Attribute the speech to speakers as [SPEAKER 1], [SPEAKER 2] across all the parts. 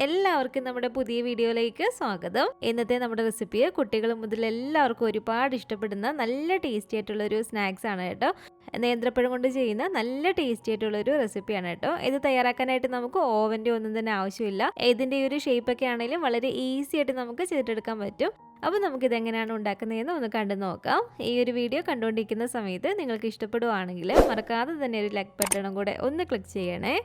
[SPEAKER 1] എല്ലാവർക്കും നമ്മുടെ പുതിയ വീഡിയോയിലേക്ക് സ്വാഗതം. ഇന്നത്തെ നമ്മുടെ റെസിപ്പി കുട്ടികൾ മുതൽ എല്ലാവർക്കും ഒരുപാട് ഇഷ്ടപ്പെടുന്ന നല്ല ടേസ്റ്റി ആയിട്ടുള്ള ഒരു സ്നാക്സ് ആണ് കേട്ടോ. നേന്ത്രപ്പഴം കൊണ്ട് ചെയ്യുന്ന നല്ല ടേസ്റ്റി ആയിട്ടുള്ള ഒരു റെസിപ്പിയാണ് കേട്ടോ. ഇത് തയ്യാറാക്കാനായിട്ട് നമുക്ക് ഓവൻ്റെ ഒന്നും തന്നെ ആവശ്യമില്ല. ഇതിൻ്റെ ഒരു ഷേപ്പൊക്കെ ആണെങ്കിലും വളരെ ഈസി ആയിട്ട് നമുക്ക് ചെയ്തെടുക്കാൻ പറ്റും. അപ്പോൾ നമുക്കിത് എങ്ങനെയാണ് ഉണ്ടാക്കുന്നതെന്ന് ഒന്ന് കണ്ടു നോക്കാം. ഈ ഒരു വീഡിയോ കണ്ടുകൊണ്ടിരിക്കുന്ന സമയത്ത് നിങ്ങൾക്ക് ഇഷ്ടപ്പെടുവാണെങ്കിൽ മറക്കാതെ തന്നെ ഒരു ലൈക്ക് ബട്ടണും കൂടെ ഒന്ന് ക്ലിക്ക് ചെയ്യണേ.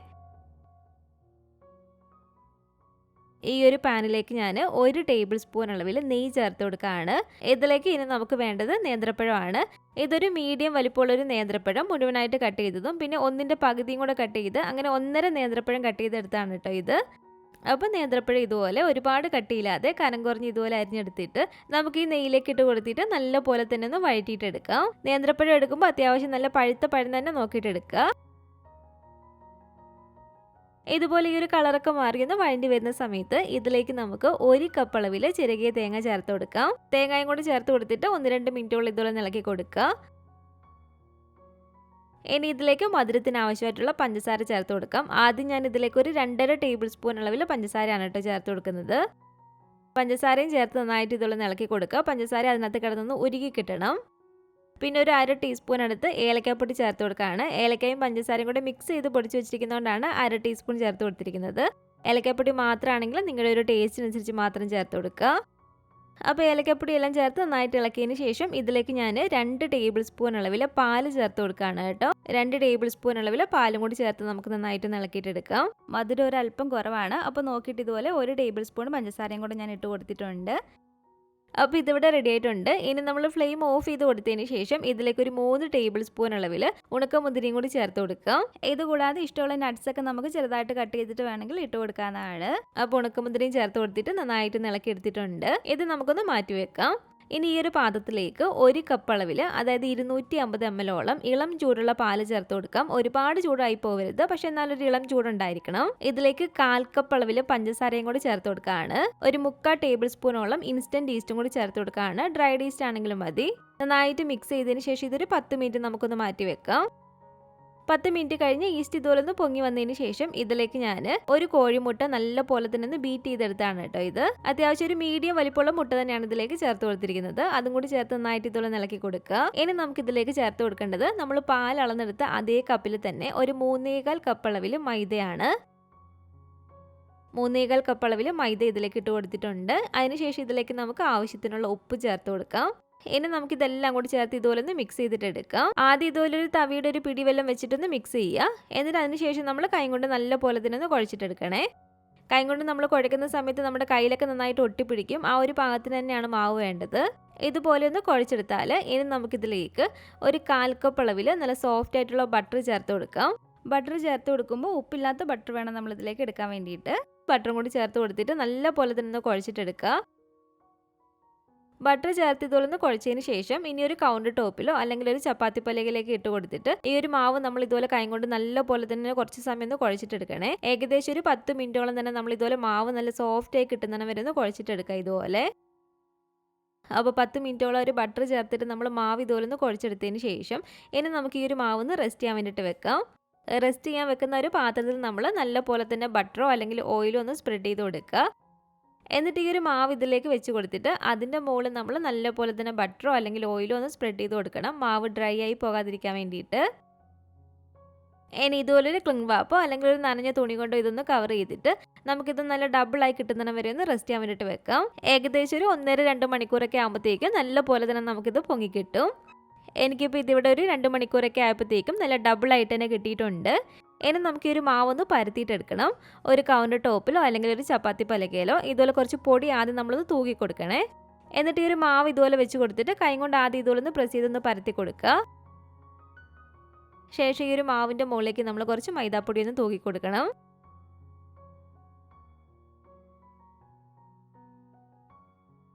[SPEAKER 1] ഈ ഒരു പാനിലേക്ക് ഞാൻ 1 ടേബിൾ സ്പൂൺ അളവിൽ നെയ്യ് ചേർത്ത് കൊടുക്കുകയാണ്. ഇതിലേക്ക് ഇനി നമുക്ക് വേണ്ടത് നേന്ത്രപ്പഴമാണ്. ഇതൊരു മീഡിയം വലിപ്പമുള്ളൊരു നേന്ത്രപ്പഴം മുഴുവനായിട്ട് കട്ട് ചെയ്തതും പിന്നെ ഒന്നിൻ്റെ പകുതിയും കൂടെ കട്ട് ചെയ്ത് അങ്ങനെ 1.5 നേന്ത്രപ്പഴം കട്ട് ചെയ്തെടുത്താണ് കേട്ടോ ഇത്. അപ്പോൾ നേന്ത്രപ്പഴം ഇതുപോലെ ഒരുപാട് കട്ടിയില്ലാതെ കനം കുറഞ്ഞ് ഇതുപോലെ അരിഞ്ഞെടുത്തിട്ട് നമുക്ക് ഈ നെയ്യിലേക്ക് ഇട്ട് കൊടുത്തിട്ട് നല്ല പോലെ തന്നെ ഒന്ന് വഴറ്റിയിട്ടെടുക്കാം. നേന്ത്രപ്പഴം എടുക്കുമ്പോൾ അത്യാവശ്യം നല്ല പഴുത്ത പഴം തന്നെ നോക്കിയിട്ടെടുക്കുക. ഇതുപോലെ ഈ ഒരു കളറൊക്കെ മാറിയൊന്ന് വഴണ്ടി വരുന്ന സമയത്ത് ഇതിലേക്ക് നമുക്ക് 1 കപ്പ് അളവിൽ ചിരകിയ തേങ്ങ ചേർത്ത് കൊടുക്കാം. തേങ്ങയും കൂടി ചേർത്ത് കൊടുത്തിട്ട് 1-2 മിനിറ്റോളം ഇതുപോലെ ഇളക്കി കൊടുക്കുക. ഇനി ഇതിലേക്ക് മധുരത്തിന് ആവശ്യമായിട്ടുള്ള പഞ്ചസാര ചേർത്ത് കൊടുക്കാം. ആദ്യം ഞാൻ ഇതിലേക്ക് ഒരു 2.5 ടേബിൾ സ്പൂൺ അളവിൽ പഞ്ചസാരയാണ് കേട്ടോ ചേർത്ത് കൊടുക്കുന്നത്. പഞ്ചസാരയും ചേർത്ത് നന്നായിട്ട് ഇതുപോലെ ഇളക്കി കൊടുക്കുക. പഞ്ചസാര അതിനകത്ത് കിടന്നൊന്ന് ഉരുകി കിട്ടണം. പിന്നെ ഒരു 1/2 ടീസ്പൂൺ അടുത്ത് ഏലക്കാപ്പൊടി ചേർത്ത് കൊടുക്കുകയാണ്. ഏലക്കായും പഞ്ചസാരയും കൂടെ മിക്സ് ചെയ്ത് പൊടിച്ച് വെച്ചിരിക്കുന്നതുകൊണ്ടാണ് 1/2 ടീസ്പൂൺ ചേർത്ത് കൊടുത്തിരിക്കുന്നത്. ഏലക്കാപ്പൊടി മാത്രമാണെങ്കിൽ നിങ്ങളുടെ ഒരു ടേസ്റ്റിനനുസരിച്ച് മാത്രം ചേർത്ത് കൊടുക്കുക. അപ്പോൾ ഏലക്കാപ്പൊടി എല്ലാം ചേർത്ത് നന്നായിട്ട് ഇളക്കിയതിന് ശേഷം ഇതിലേക്ക് ഞാൻ 2 ടേബിൾ സ്പൂൺ അളവിൽ പാല് ചേർത്ത് കൊടുക്കുകയാണ് കേട്ടോ. 2 ടേബിൾ സ്പൂൺ അളവിൽ പാലും കൂടി ചേർത്ത് നമുക്ക് നന്നായിട്ട് ഇളക്കിയിട്ടെടുക്കാം. മധുരം ഒരല്പം കുറവാണ്. അപ്പോൾ നോക്കിയിട്ട് ഇതുപോലെ 1 ടേബിൾ സ്പൂൺ പഞ്ചസാരയും കൂടെ ഞാൻ ഇട്ട് കൊടുത്തിട്ടുണ്ട്. അപ്പോൾ ഇതിവിടെ റെഡി ആയിട്ടുണ്ട്. ഇനി നമ്മൾ ഫ്ലെയിം ഓഫ് ചെയ്ത് കൊടുത്തതിന് ശേഷം ഇതിലേക്ക് ഒരു 3 ടേബിൾ സ്പൂൺ അളവിൽ ഉണക്കമുന്തിരിയും കൂടി ചേർത്ത് കൊടുക്കാം. ഇതുകൂടാതെ ഇഷ്ടമുള്ള നട്ട്സ് ഒക്കെ നമുക്ക് ചെറുതായിട്ട് കട്ട് ചെയ്തിട്ട് വേണമെങ്കിൽ ഇട്ട് കൊടുക്കാവുന്നതാണ്. അപ്പോൾ ഉണക്കമുന്തിരിയും ചേർത്ത് കൊടുത്തിട്ട് നന്നായിട്ട് ഇളക്കി എടുത്തിട്ടുണ്ട്. ഇത് നമുക്കൊന്ന് മാറ്റി വെക്കാം. ഇനി ഈ ഒരു പാത്രത്തിലേക്ക് 1 കപ്പ് അളവിൽ അതായത് 250 ml ഇളം ചൂടുള്ള പാല് ചേർത്ത് കൊടുക്കാം. ഒരുപാട് ചൂടായി പോകരുത്, പക്ഷെ എന്നാലൊരു ഇളം ചൂടുണ്ടായിരിക്കണം. ഇതിലേക്ക് 1/4 കപ്പ് അളവിൽ പഞ്ചസാരയും കൂടി ചേർത്ത് കൊടുക്കുകയാണ്. ഒരു 3/4 ടേബിൾ സ്പൂണോളം ഇൻസ്റ്റന്റ് ഈസ്റ്റും കൂടി ചേർത്ത് കൊടുക്കുകയാണ്. ഡ്രൈഡ് ഈസ്റ്റ് ആണെങ്കിലും മതി. നന്നായിട്ട് മിക്സ് ചെയ്തതിന് ശേഷം ഇതൊരു 10 മിനിറ്റ് നമുക്കൊന്ന് മാറ്റി വെക്കാം. 10 മിനിറ്റ് കഴിഞ്ഞ് ഈസ്റ്റ് ഇതുപോലെ ഒന്ന് പൊങ്ങി വന്നതിന് ശേഷം ഇതിലേക്ക് ഞാൻ ഒരു കോഴിമുട്ട നല്ല പോലെ തന്നെ ഒന്ന് ബീറ്റ് ചെയ്തെടുത്താണ് കേട്ടോ ഇത്. അത്യാവശ്യം ഒരു മീഡിയം വലിപ്പമുള്ള മുട്ട തന്നെയാണ് ഇതിലേക്ക് ചേർത്ത് കൊടുത്തിരിക്കുന്നത്. അതും കൂടി ചേർത്ത് നന്നായിട്ട് ഇതുപോലെ ഇളക്കി കൊടുക്കുക. ഇനി നമുക്ക് ഇതിലേക്ക് ചേർത്ത് കൊടുക്കേണ്ടത് നമ്മൾ പാൽ അളന്നെടുത്ത അതേ കപ്പിൽ തന്നെ ഒരു 3.25 കപ്പ് അളവിൽ മൈദയാണ്. 3.25 കപ്പ് അളവിൽ മൈദ ഇതിലേക്ക് ഇട്ട് കൊടുത്തിട്ടുണ്ട്. അതിനുശേഷം ഇതിലേക്ക് നമുക്ക് ആവശ്യത്തിനുള്ള ഉപ്പ് ചേർത്ത് കൊടുക്കാം. ഇനി നമുക്ക് ഇതെല്ലാം കൂടി ചേർത്ത് ഇതുപോലെ ഒന്ന് മിക്സ് ചെയ്തിട്ട് എടുക്കാം. ആദ്യം ഇതുപോലെ ഒരു തവിയുടെ ഒരു പിടി വെള്ളം വെച്ചിട്ടൊന്ന് മിക്സ് ചെയ്യുക. എന്നിട്ട് അതിനുശേഷം നമ്മൾ കൈ കൊണ്ട് നല്ല പോലെ തന്നെ ഒന്ന് കുഴച്ചിട്ടെടുക്കണേ. കൈ കൊണ്ട് നമ്മൾ കുഴക്കുന്ന സമയത്ത് നമ്മുടെ കയ്യിലൊക്കെ നന്നായിട്ട് ഒട്ടിപ്പിടിക്കും. ആ ഒരു പാകത്തിന് തന്നെയാണ് മാവ് വേണ്ടത്. ഇതുപോലെ ഒന്ന് കുഴച്ചെടുത്താൽ ഇനി നമുക്കിതിലേക്ക് ഒരു 1/4 കപ്പ് അളവിൽ നല്ല സോഫ്റ്റ് ആയിട്ടുള്ള ബട്ടർ ചേർത്ത് കൊടുക്കാം. ബട്ടർ ചേർത്ത് കൊടുക്കുമ്പോൾ ഉപ്പില്ലാത്ത ബട്ടർ വേണം നമ്മളിതിലേക്ക് എടുക്കാൻ വേണ്ടിയിട്ട്. ബട്ടറും കൂടി ചേർത്ത് കൊടുത്തിട്ട് നല്ല പോലെ തന്നെ ഒന്ന് കുഴച്ചിട്ടെടുക്കുക. ബട്ടർ ചേർത്ത് ഇതുപോലെ കുഴച്ചതിന് ശേഷം ഇനി ഒരു കൗണ്ടർ ടോപ്പിലോ അല്ലെങ്കിൽ ഒരു ചപ്പാത്തി പലകയിലേക്ക് ഇട്ട് കൊടുത്തിട്ട് ഈ ഒരു മാവ് നമ്മൾ ഇതുപോലെ കൈ കൊണ്ട് നല്ല പോലെ തന്നെ കുറച്ച് സമയം ഒന്ന് കുഴച്ചിട്ടെടുക്കണേ. ഏകദേശം ഒരു 10 മിനിറ്റോളം തന്നെ നമ്മൾ ഇതുപോലെ മാവ് നല്ല സോഫ്റ്റ് ആയി കിട്ടുന്ന വരെ ഒന്ന് കുഴച്ചിട്ടെടുക്കുക ഇതുപോലെ. അപ്പോൾ 10 മിനിറ്റോളം ഒരു ബട്ടർ ചേർത്തിട്ട് നമ്മൾ മാവ് ഇതുപോലെ ഒന്ന് കുഴച്ചെടുത്തതിന് ശേഷം ഇനി നമുക്ക് ഈ ഒരു മാവ് ഒന്ന് റെസ്റ്റ് ചെയ്യാൻ വേണ്ടിയിട്ട് വെക്കാം. റെസ്റ്റ് ചെയ്യാൻ വെക്കുന്ന ഒരു പാത്രത്തിൽ നമ്മൾ നല്ല പോലെ തന്നെ ബട്ടറോ അല്ലെങ്കിൽ ഓയിലോ ഒന്ന് സ്പ്രെഡ് ചെയ്ത് കൊടുക്കുക. എന്നിട്ട് ഈ ഒരു മാവ് ഇതിലേക്ക് വെച്ച് കൊടുത്തിട്ട് അതിൻ്റെ മുകളിൽ നമ്മൾ നല്ല പോലെ തന്നെ ബട്ടറോ അല്ലെങ്കിൽ ഓയിലോ ഒന്ന് സ്പ്രെഡ് ചെയ്ത് കൊടുക്കണം, മാവ് ഡ്രൈ ആയി പോകാതിരിക്കാൻ വേണ്ടിയിട്ട്. ഇനി ഇതുപോലൊരു ക്ലിങ് വാപ്പോ അല്ലെങ്കിൽ ഒരു നനഞ്ഞ തുണി കൊണ്ടോ ഇതൊന്ന് കവർ ചെയ്തിട്ട് നമുക്കിത് നല്ല ഡബിളായി കിട്ടുന്ന വരെ ഒന്ന് റെസ്റ്റ് ചെയ്യാൻ വേണ്ടിയിട്ട് വെക്കാം. ഏകദേശം ഒരു 1.5-2 മണിക്കൂറൊക്കെ ആകുമ്പോഴത്തേക്കും നല്ല പോലെ തന്നെ നമുക്കിത് പൊങ്ങിക്കിട്ടും. എനിക്കിപ്പോൾ ഇതിവിടെ ഒരു 2 മണിക്കൂറൊക്കെ ആയപ്പോഴത്തേക്കും നല്ല ഡബിളായിട്ട് തന്നെ കിട്ടിയിട്ടുണ്ട്. ഇനി നമുക്ക് ഈ ഒരു മാവൊന്ന് പരത്തിയിട്ടെടുക്കണം. ഒരു കൗണ്ടർ ടോപ്പിലോ അല്ലെങ്കിൽ ഒരു ചപ്പാത്തി പലകയിലോ ഇതുപോലെ കുറച്ച് പൊടി ആദ്യം നമ്മളൊന്ന് തൂക്കി കൊടുക്കണേ. എന്നിട്ട് ഈ ഒരു മാവ് ഇതുപോലെ വെച്ച് കൊടുത്തിട്ട് കൈ കൊണ്ട് ആദ്യം ഇതുപോലെ ഒന്ന് പ്രസ് ചെയ്തൊന്ന് പരത്തി കൊടുക്കുക. ശേഷം ഈ ഒരു മാവിൻ്റെ മുകളിലേക്ക് നമ്മൾ കുറച്ച് മൈദാപ്പൊടി ഒന്ന് തൂക്കി കൊടുക്കണം.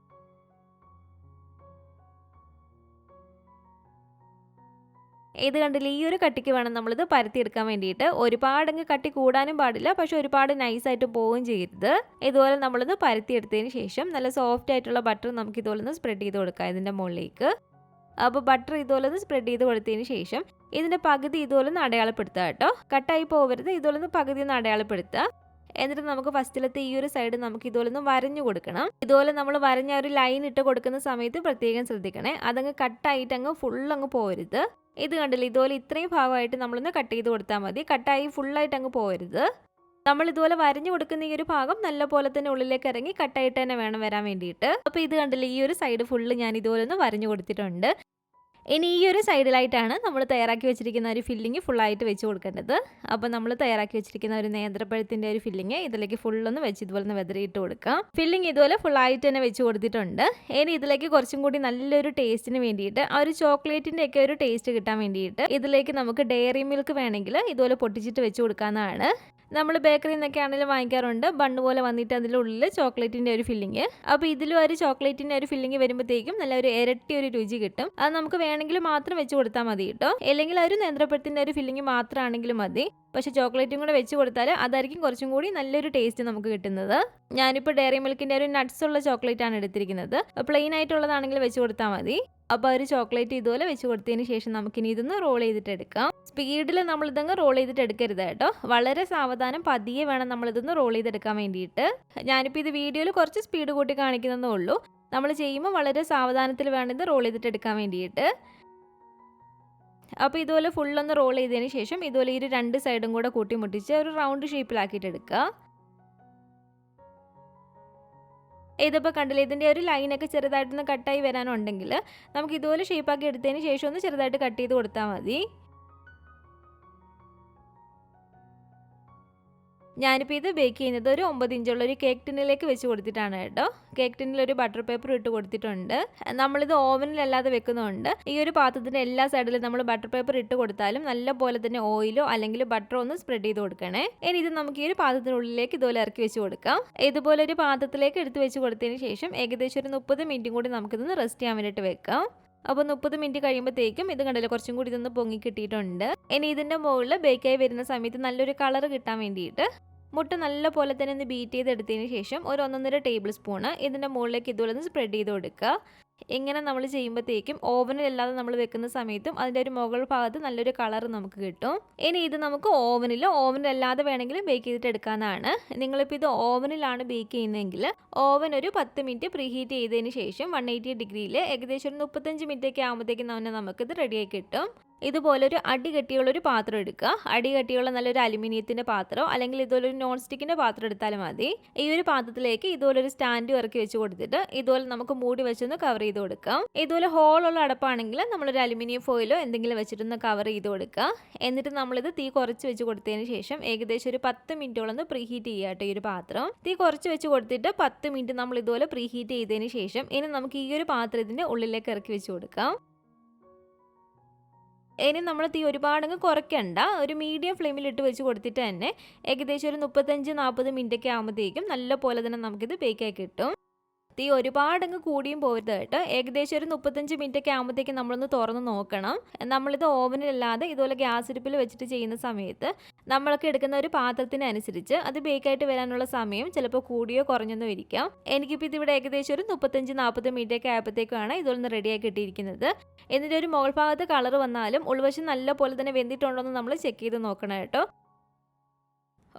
[SPEAKER 1] ഇത് കണ്ടില്ല, ഈ ഒരു കട്ടിക്ക് വേണം നമ്മളിത് പരത്തിയെടുക്കാൻ വേണ്ടിയിട്ട്. ഒരുപാടങ്ങ് കട്ടി കൂടാനും പാടില്ല, പക്ഷെ ഒരുപാട് നൈസായിട്ട് പോവുകയും ചെയ്യരുത്. ഇതുപോലെ നമ്മളിത് പരത്തിയെടുത്തതിന് ശേഷം നല്ല സോഫ്റ്റ് ആയിട്ടുള്ള ബട്ടർ നമുക്ക് ഇതുപോലെ ഒന്ന് സ്പ്രെഡ് ചെയ്ത് കൊടുക്കാം ഇതിൻ്റെ മുകളിലേക്ക്. അപ്പോൾ ബട്ടർ ഇതുപോലെ ഒന്ന് സ്പ്രെഡ് ചെയ്ത് കൊടുത്തതിന് ശേഷം ഇതിൻ്റെ പകുതി ഇതുപോലെ ഒന്ന് അടയാളപ്പെടുത്തുക കേട്ടോ. കട്ടായി പോകരുത്, ഇതുപോലെ ഒന്ന് പകുതി ഒന്ന് അടയാളപ്പെടുത്തുക. എന്നിട്ട് നമുക്ക് ഫസ്റ്റിലത്തെ ഈ ഒരു സൈഡ് നമുക്ക് ഇതുപോലെ ഒന്ന് വരഞ്ഞു കൊടുക്കണം. ഇതുപോലെ നമ്മൾ വരഞ്ഞ ഒരു ലൈൻ ഇട്ട് കൊടുക്കുന്ന സമയത്ത് പ്രത്യേകം ശ്രദ്ധിക്കണേ, അതങ്ങ് കട്ടായിട്ട് അങ്ങ് ഫുൾ അങ്ങ് പോരുത്. ഇത് കണ്ടില്ലേ, ഇതുപോലെ ഇത്രയും ഭാഗമായിട്ട് നമ്മളൊന്ന് കട്ട് ചെയ്ത് കൊടുത്താൽ മതി. കട്ടായി ഫുള്ളായിട്ട് അങ്ങ് പോരുത്. നമ്മൾ ഇതുപോലെ വരഞ്ഞു കൊടുക്കുന്ന ഈ ഒരു ഭാഗം നല്ല പോലെ തന്നെ ഉള്ളിലേക്ക് ഇറങ്ങി കട്ടായിട്ട് തന്നെ വേണം വരാൻ വേണ്ടിയിട്ട്. അപ്പോൾ ഇത് കണ്ടില്ലേ, ഈ ഒരു സൈഡ് ഫുള്ള് ഞാൻ ഇതുപോലെ ഒന്ന് വരഞ്ഞു കൊടുത്തിട്ടുണ്ട്. ഇനി ഈ ഒരു സൈഡിലായിട്ടാണ് നമ്മൾ തയ്യാറാക്കി വെച്ചിരിക്കുന്ന ഒരു ഫില്ലിങ് ഫുള്ളായിട്ട് വെച്ച് കൊടുക്കേണ്ടത്. അപ്പോൾ നമ്മൾ തയ്യാറാക്കി വെച്ചിരിക്കുന്ന ഒരു നേന്ത്രപ്പഴത്തിൻ്റെ ഒരു ഫില്ലിങ് ഇതിലേക്ക് ഫുള്ളൊന്ന് വെച്ച് ഇതുപോലെ ഒന്ന് വെതറിയിട്ട് കൊടുക്കാം. ഫില്ലിങ് ഇതുപോലെ ഫുള്ളായിട്ട് തന്നെ വെച്ച് കൊടുത്തിട്ടുണ്ട്. ഇനി ഇതിലേക്ക് കുറച്ചും കൂടി നല്ലൊരു ടേസ്റ്റിന് വേണ്ടിയിട്ട്, ആ ഒരു ചോക്ലേറ്റിൻ്റെ ഒക്കെ ഒരു ടേസ്റ്റ് കിട്ടാൻ വേണ്ടിയിട്ട് ഇതിലേക്ക് നമുക്ക് ഡയറി മിൽക്ക് വേണമെങ്കിൽ ഇതുപോലെ പൊട്ടിച്ചിട്ട് വെച്ച് കൊടുക്കാവുന്നതാണ്. നമ്മൾ ബേക്കറിയിൽ നിന്നൊക്കെ ആണെങ്കിലും വാങ്ങിക്കാറുണ്ട്, ബണ്ണ് പോലെ വന്നിട്ട് അതിൻ്റെ ഉള്ളിൽ ചോക്ലേറ്റിൻ്റെ ഒരു ഫില്ലിങ്. അപ്പോൾ ഇതിലും ഒരു ചോക്ലേറ്റിൻ്റെ ഒരു ഫില്ലിങ് വരുമ്പോഴത്തേക്കും നല്ല ഒരു ഇരട്ടി ഒരു രുചി കിട്ടും. അത് നമുക്ക് വേണമെങ്കിൽ മാത്രം വെച്ച് കൊടുത്താൽ മതി കേട്ടോ, അല്ലെങ്കിൽ ഒരു നേന്ത്രപ്പഴത്തിൻ്റെ ഒരു ഫില്ലിങ് മാത്രമാണെങ്കിലും മതി. പക്ഷേ ചോക്ലേറ്റും കൂടെ വെച്ച് കൊടുത്താൽ അതായിരിക്കും കുറച്ചും കൂടി നല്ലൊരു ടേസ്റ്റ് നമുക്ക് കിട്ടുന്നത്. ഞാനിപ്പോൾ ഡയറി മിൽക്കിൻ്റെ ഒരു നട്ട്സ് ഉള്ള ചോക്ലേറ്റ് ആണ് എടുത്തിരിക്കുന്നത്. പ്ലെയിൻ ആയിട്ടുള്ളതാണെങ്കിൽ വെച്ച് കൊടുത്താൽ മതി. അപ്പോൾ ഒരു ചോക്ലേറ്റ് ഇതുപോലെ വെച്ച് കൊടുത്തതിന് ശേഷം നമുക്കിനി ഇതൊന്ന് റോൾ ചെയ്തിട്ട് എടുക്കാം. സ്പീഡിൽ നമ്മളിതങ്ങ് റോൾ ചെയ്തിട്ട് എടുക്കരുത് കേട്ടോ, വളരെ സാവധാനം പതിയെ വേണം നമ്മളിതൊന്ന് റോൾ ചെയ്തെടുക്കാൻ വേണ്ടിയിട്ട്. ഞാനിപ്പോൾ ഇത് വീഡിയോയിൽ കുറച്ച് സ്പീഡ് കൂട്ടി കാണിക്കുന്നതേ ഉള്ളൂ. നമ്മൾ ചെയ്യുമ്പോൾ വളരെ സാവധാനത്തിൽ വേണം ഇത് റോൾ ചെയ്തിട്ട് എടുക്കാൻ വേണ്ടിയിട്ട്. അപ്പോൾ ഇതുപോലെ ഫുള്ളൊന്ന് റോൾ ചെയ്തതിന് ശേഷം ഇതുപോലെ ഈ രണ്ട് സൈഡും കൂടെ കൂട്ടിമുട്ടിച്ച് ഒരു റൗണ്ട് ഷേപ്പിലാക്കിയിട്ട് എടുക്കുക. ഇതിപ്പോൾ കണ്ടില്ലേ, ഇതിൻ്റെ ഒരു ലൈനൊക്കെ ചെറുതായിട്ടൊന്ന് കട്ടായി വരാനുണ്ടെങ്കിൽ നമുക്ക് ഇതുപോലെ ഷേപ്പാക്കി എടുത്തതിന് ശേഷം ഒന്ന് ചെറുതായിട്ട് കട്ട് ചെയ്ത് കൊടുത്താൽ മതി. ഞാനിപ്പോൾ ഇത് ബേക്ക് ചെയ്യുന്നത് ഒരു 9 ഇഞ്ചുള്ള ഒരു കേക്ക് ടിന്നിലേക്ക് വെച്ച് കൊടുത്തിട്ടാണ് കേട്ടോ. കേക്ക് ടിന്നിൽ ഒരു ബട്ടർ പേപ്പർ ഇട്ട് കൊടുത്തിട്ടുണ്ട്. നമ്മളിത് ഓവനിലല്ലാതെ വെക്കുന്നുണ്ട്. ഈ ഒരു പാത്രത്തിൻ്റെ എല്ലാ സൈഡിലും നമ്മൾ ബട്ടർ പേപ്പർ ഇട്ട് കൊടുത്താലും നല്ല പോലെ തന്നെ ഓയിലോ അല്ലെങ്കിൽ ബട്ടറോ ഒന്ന് സ്പ്രെഡ് ചെയ്ത് കൊടുക്കണേ. ഇനി ഇത് നമുക്ക് ഈ ഒരു പാത്രത്തിനുള്ളിലേക്ക് ഇതുപോലെ ഇറക്കി വെച്ച് കൊടുക്കാം. ഇതുപോലെ ഒരു പാത്രത്തിലേക്ക് എടുത്ത് വെച്ച് കൊടുത്തതിന് ശേഷം ഏകദേശം ഒരു 30 മിനിറ്റും കൂടി നമുക്കിതൊന്ന് റെസ്റ്റ് ചെയ്യാൻ വേണ്ടിയിട്ട് വെക്കാം. അപ്പോൾ 30 മിനിറ്റ് കഴിയുമ്പോഴത്തേക്കും ഇത് കണ്ടില്ല, കുറച്ചും കൂടി ഇതൊന്ന് പൊങ്ങി കിട്ടിയിട്ടുണ്ട്. ഇനി ഇതിൻ്റെ മുകളിൽ ബേക്കായി വരുന്ന സമയത്ത് നല്ലൊരു കളർ കിട്ടാൻ വേണ്ടിയിട്ട് മുട്ട നല്ല പോലെ തന്നെ ഒന്ന് ബീറ്റ് ചെയ്തെടുത്തതിന് ശേഷം ഒരു 1.5 ടേബിൾ സ്പൂണ് ഇതിൻ്റെ മുകളിലേക്ക് ഇതുപോലെ ഒന്ന് സ്പ്രെഡ് ചെയ്ത് കൊടുക്കുക. ഇങ്ങനെ നമ്മൾ ചെയ്യുമ്പോഴത്തേക്കും ഓവനിലല്ലാതെ നമ്മൾ വെക്കുന്ന സമയത്തും അതിൻ്റെ ഒരു മുകൾ ഭാഗത്ത് നല്ലൊരു കളർ നമുക്ക് കിട്ടും. ഇനി ഇത് നമുക്ക് ഓവനിലല്ലാതെ വേണമെങ്കിലും ബേക്ക് ചെയ്തിട്ട് എടുക്കാവുന്നതാണ്. നിങ്ങളിപ്പോൾ ഇത് ഓവനിലാണ് ബേക്ക് ചെയ്യുന്നതെങ്കിൽ ഓവൻ ഒരു 10 മിനിറ്റ് പ്രീ ഹീറ്റ് ചെയ്തതിന് ശേഷം 180 ഡിഗ്രിയിൽ ഏകദേശം ഒരു 35 മിനിറ്റൊക്കെ ആകുമ്പോഴത്തേക്കും തന്നെ നമുക്കിത് റെഡിയായി കിട്ടും. ഇതുപോലൊരു അടി കട്ടിയുള്ളൊരു പാത്രം എടുക്കുക. അടി കട്ടിയുള്ള നല്ലൊരു അലുമിനിയത്തിൻ്റെ പാത്രമോ അല്ലെങ്കിൽ ഇതുപോലൊരു നോൺ സ്റ്റിക്കിൻ്റെ പാത്രം എടുത്താലും മതി. ഈ ഒരു പാത്രത്തിലേക്ക് ഇതുപോലൊരു സ്റ്റാൻഡ് ഇറക്കി വെച്ച് കൊടുത്തിട്ട് ഇതുപോലെ നമുക്ക് മൂടി വെച്ചൊന്ന് കവർ ചെയ്ത് കൊടുക്കാം. ഇതുപോലെ ഹോളുള്ള അടപ്പാണെങ്കിൽ നമ്മളൊരു അലുമിനിയം ഫോയിലോ എന്തെങ്കിലും വെച്ചിട്ടൊന്ന് കവർ ചെയ്ത് കൊടുക്കുക. എന്നിട്ട് നമ്മളിത് തീ കുറച്ച് വെച്ച് കൊടുത്തതിന് ശേഷം ഏകദേശം ഒരു 10 മിനിറ്റോളം ഒന്ന് പ്രീ ഹീറ്റ് ചെയ്യാട്ടോ ഈ ഒരു പാത്രം. തീ കുറച്ച് വെച്ച് കൊടുത്തിട്ട് 10 മിനിറ്റ് നമ്മൾ ഇതുപോലെ പ്രീ ഹീറ്റ് ചെയ്തതിന് ശേഷം ഇനി നമുക്ക് ഈ ഒരു പാത്രത്തിൻ്റെ ഉള്ളിലേക്ക് ഇറക്കി വെച്ച് കൊടുക്കാം. ഇനി നമ്മൾ തീ ഒരുപാടങ്ങ് കുറയ്ക്കണ്ട, ഒരു മീഡിയം ഫ്ലെയിമിൽ ഇട്ട് വെച്ച് കൊടുത്തിട്ട് തന്നെ ഏകദേശം ഒരു 35-40 മിനിറ്റൊക്കെ ആകുമ്പോഴത്തേക്കും നല്ല പോലെ തന്നെ നമുക്കിത് ബേക്കായി കിട്ടും. തീ ഒരുപാടങ്ങ് കൂടിയും പോരുത് കേട്ടോ. ഏകദേശം ഒരു 35 മിനിറ്റൊക്കെ ആകുമ്പോഴത്തേക്കും നമ്മളൊന്ന് തുറന്ന് നോക്കണം. നമ്മളിത് ഓവനിലല്ലാതെ ഇതുപോലെ ഗ്യാസ് അടുപ്പിൽ വെച്ചിട്ട് ചെയ്യുന്ന സമയത്ത് നമ്മളൊക്കെ എടുക്കുന്ന ഒരു പാത്രത്തിനനുസരിച്ച് അത് ബേക്കായിട്ട് വരാനുള്ള സമയം ചിലപ്പോൾ കൂടിയോ കുറഞ്ഞൊന്നും ഇരിക്കാം. എനിക്കിപ്പോൾ ഇതിവിടെ ഏകദേശം ഒരു 35-40 മിനിറ്റൊക്കെ ആയപ്പോഴത്തേക്കാണ് ഇതൊന്ന് റെഡിയാക്കി ഇട്ടിരിക്കുന്നത്. എന്നിട്ട് ഒരു മുകൾ ഭാഗത്ത് കളർ വന്നാലും ഉൾവശം നല്ല പോലെ തന്നെ വെന്തിട്ടുണ്ടോ എന്ന് നമ്മൾ ചെക്ക് ചെയ്ത് നോക്കണം കേട്ടോ.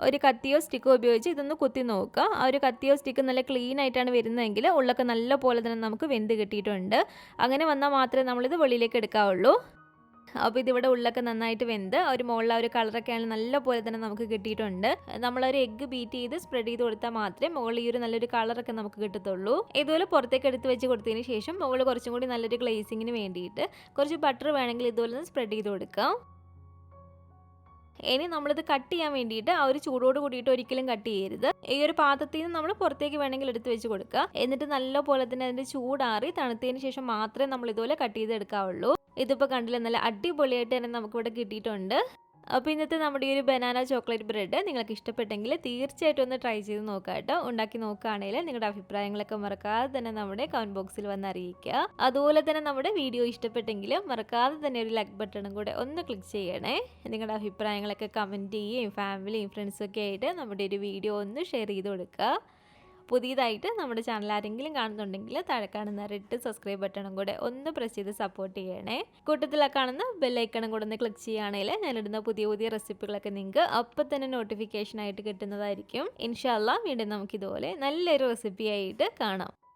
[SPEAKER 1] ഒരു കത്തിയോ സ്റ്റിക്കോ ഉപയോഗിച്ച് ഇതൊന്ന് കുത്തി നോക്കുക. ആ ഒരു കത്തിയോ സ്റ്റിക്ക് നല്ല ക്ലീൻ ആയിട്ടാണ് വരുന്നതെങ്കിൽ ഉള്ളൊക്കെ നല്ല പോലെ തന്നെ നമുക്ക് വെന്ത് കിട്ടിയിട്ടുണ്ട്. അങ്ങനെ വന്നാൽ മാത്രമേ നമ്മളിത് വെളിയിലേക്ക് എടുക്കാവുള്ളൂ. അപ്പോൾ ഇതിവിടെ ഉള്ളൊക്കെ നന്നായിട്ട് വെന്ത് ഒരു മുകളിൽ ഒരു കളറൊക്കെ ആണെങ്കിൽ നല്ല പോലെ തന്നെ നമുക്ക് കിട്ടിയിട്ടുണ്ട്. നമ്മളൊരു എഗ്ഗ് ബീറ്റ് ചെയ്ത് സ്പ്രെഡ് ചെയ്ത് കൊടുത്താൽ മാത്രമേ മുകളിൽ ഈ ഒരു നല്ലൊരു കളറൊക്കെ നമുക്ക് കിട്ടത്തുള്ളൂ. ഇതുപോലെ പുറത്തേക്ക് എടുത്ത് വെച്ച് കൊടുത്തതിന് ശേഷം മുകളിൽ കുറച്ചും കൂടി നല്ലൊരു ഗ്ലേസിങ്ങിന് വേണ്ടിയിട്ട് കുറച്ച് ബട്ടർ വേണമെങ്കിൽ ഇതുപോലെ സ്പ്രെഡ് ചെയ്ത് കൊടുക്കാം. ഇനി നമ്മളിത് കട്ട് ചെയ്യാൻ വേണ്ടിയിട്ട് ആ ഒരു ചൂടോട് കൂടിയിട്ട് ഒരിക്കലും കട്ട് ചെയ്യരുത്. ഈ ഒരു പാത്രത്തിൽ നിന്ന് നമ്മൾ പുറത്തേക്ക് വേണമെങ്കിൽ എടുത്ത് വെച്ച് കൊടുക്കുക. എന്നിട്ട് നല്ല പോലെ തന്നെ അതിൻ്റെ ചൂടാറി തണുത്തതിന് ശേഷം മാത്രമേ നമ്മൾ ഇതുപോലെ കട്ട് ചെയ്ത് എടുക്കാവുള്ളൂ. ഇതിപ്പോൾ കണ്ടില്ല, നല്ല അടിപൊളിയായിട്ട് തന്നെ നമുക്കിവിടെ കിട്ടിയിട്ടുണ്ട്. അപ്പോൾ ഇന്നത്തെ നമ്മുടെ ഈ ഒരു ബനാന ചോക്ലേറ്റ് ബ്രെഡ് നിങ്ങൾക്ക് ഇഷ്ടപ്പെട്ടെങ്കിൽ തീർച്ചയായിട്ടും ഒന്ന് ട്രൈ ചെയ്ത് നോക്കുക കേട്ടോ. ഉണ്ടാക്കി നോക്കുകയാണെങ്കിൽ നിങ്ങളുടെ അഭിപ്രായങ്ങളൊക്കെ മറക്കാതെ തന്നെ നമ്മുടെ കമൻറ്റ് ബോക്സിൽ വന്ന് അറിയിക്കുക. അതുപോലെ തന്നെ നമ്മുടെ വീഡിയോ ഇഷ്ടപ്പെട്ടെങ്കിൽ മറക്കാതെ തന്നെ ഒരു ലൈക്ക് ബട്ടണും കൂടെ ഒന്ന് ക്ലിക്ക് ചെയ്യണേ. നിങ്ങളുടെ അഭിപ്രായങ്ങളൊക്കെ കമൻറ്റ് ചെയ്യുകയും ഫാമിലിയും ഫ്രണ്ട്സൊക്കെ ആയിട്ട് നമ്മുടെ ഒരു വീഡിയോ ഒന്ന് ഷെയർ ചെയ്ത് കൊടുക്കുക. പുതിയതായിട്ട് നമ്മുടെ ചാനൽ ആരെങ്കിലും കാണുന്നുണ്ടെങ്കിൽ താഴെ കാണുന്ന റെഡ് സബ്സ്ക്രൈബ് ബട്ടണും കൂടെ ഒന്ന് പ്രസ് ചെയ്ത് സപ്പോർട്ട് ചെയ്യണേ. കൂട്ടത്തിൽ കാണുന്ന ബെല്ലൈക്കണും കൂടെ ഒന്ന് ക്ലിക്ക് ചെയ്യുകയാണെങ്കിൽ ഞാനിടുന്ന പുതിയ പുതിയ റെസിപ്പികളൊക്കെ നിങ്ങൾക്ക് അപ്പം തന്നെ നോട്ടിഫിക്കേഷൻ ആയിട്ട് കിട്ടുന്നതായിരിക്കും. ഇൻഷാ അല്ലാഹ് വീണ്ടും നമുക്കിതുപോലെ നല്ലൊരു റെസിപ്പി ആയിട്ട് കാണാം.